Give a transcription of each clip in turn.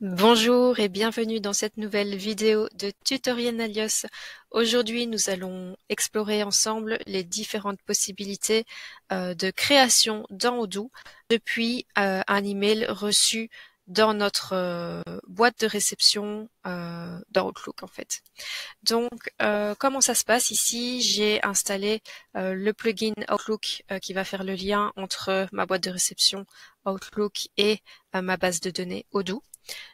Bonjour et bienvenue dans cette nouvelle vidéo de Tutoriel Nalios. Aujourd'hui, nous allons explorer ensemble les différentes possibilités de création dans Odoo depuis un email reçu dans notre boîte de réception dans Outlook en fait. Donc, comment ça se passe ici? J'ai installé le plugin Outlook qui va faire le lien entre ma boîte de réception Outlook et ma base de données Odoo.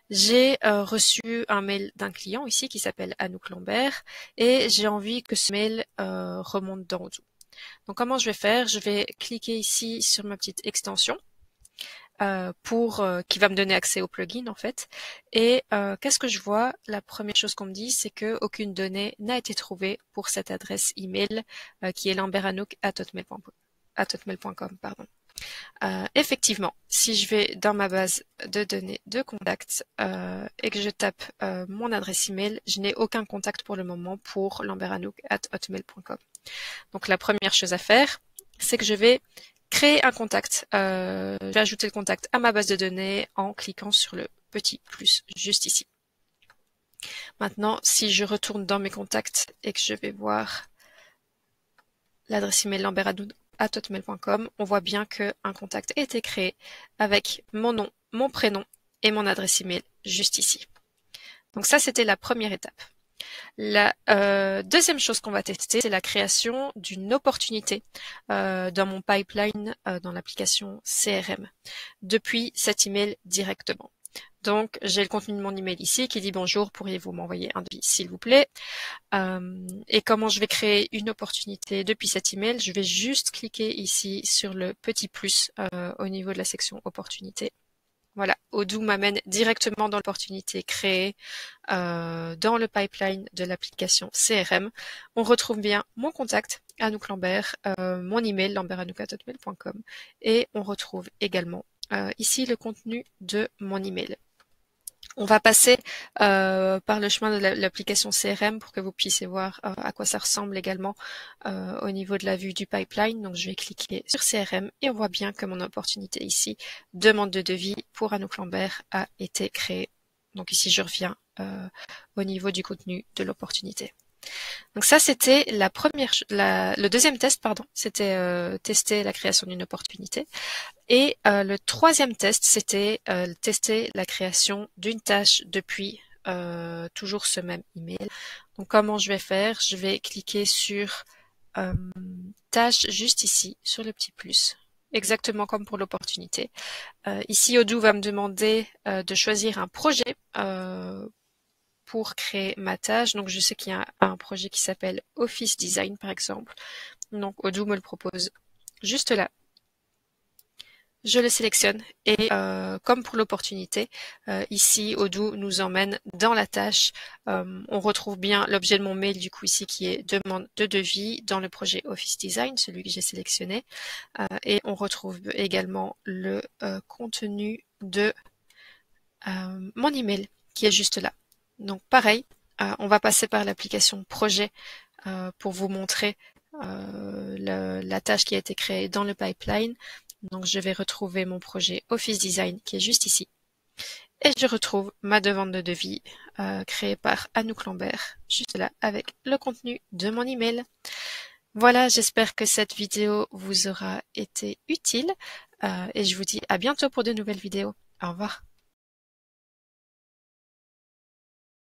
J'ai reçu un mail d'un client ici qui s'appelle Anouk Lambert et j'ai envie que ce mail remonte dans Odoo. Donc comment je vais faire? Je vais cliquer ici sur ma petite extension qui va me donner accès au plugin en fait. Et qu'est-ce que je vois? La première chose qu'on me dit, c'est que aucune donnée n'a été trouvée pour cette adresse email qui est lambertanouk@hotmail.com, pardon. Effectivement, si je vais dans ma base de données de contacts et que je tape mon adresse email, je n'ai aucun contact pour le moment pour lambertanouk@hotmail.com. Donc la première chose à faire, c'est que je vais créer un contact. Je vais ajouter le contact à ma base de données en cliquant sur le petit plus juste ici. Maintenant, si je retourne dans mes contacts et que je vais voir l'adresse email lambertanouk@hotmail.com, on voit bien qu'un contact a été créé avec mon nom, mon prénom et mon adresse email juste ici. Donc ça, c'était la première étape. La deuxième chose qu'on va tester, c'est la création d'une opportunité dans mon pipeline dans l'application CRM depuis cet email directement. Donc, j'ai le contenu de mon email ici qui dit bonjour, pourriez-vous m'envoyer un devis s'il vous plaît. Et comment je vais créer une opportunité depuis cet email? Je vais juste cliquer ici sur le petit plus au niveau de la section opportunité. Voilà, Odoo m'amène directement dans l'opportunité créée dans le pipeline de l'application CRM. On retrouve bien mon contact, Anouk Lambert, mon email, lambert@hotmail.com, et on retrouve également ici le contenu de mon email. On va passer par le chemin de l'application CRM pour que vous puissiez voir à quoi ça ressemble également au niveau de la vue du pipeline. Donc je vais cliquer sur CRM et on voit bien que mon opportunité ici, demande de devis pour Anouk Lambert, a été créée. Donc ici je reviens au niveau du contenu de l'opportunité. Donc ça, c'était le deuxième test, pardon, c'était tester la création d'une opportunité. Et le troisième test, c'était tester la création d'une tâche depuis toujours ce même email. Donc comment je vais faire? Je vais cliquer sur tâche juste ici, sur le petit plus. Exactement comme pour l'opportunité. Ici, Odoo va me demander de choisir un projet pour créer ma tâche. Donc je sais qu'il y a un projet qui s'appelle Office Design par exemple. Donc Odoo me le propose juste là. Je le sélectionne et comme pour l'opportunité, ici Odoo nous emmène dans la tâche. On retrouve bien l'objet de mon mail du coup ici qui est demande de devis dans le projet Office Design, celui que j'ai sélectionné. Et on retrouve également le contenu de mon email qui est juste là. Donc pareil, on va passer par l'application projet pour vous montrer la tâche qui a été créée dans le pipeline. Donc je vais retrouver mon projet Office Design qui est juste ici. Et je retrouve ma demande de devis créée par Anouk Lambert, juste là avec le contenu de mon email. Voilà, j'espère que cette vidéo vous aura été utile et je vous dis à bientôt pour de nouvelles vidéos. Au revoir.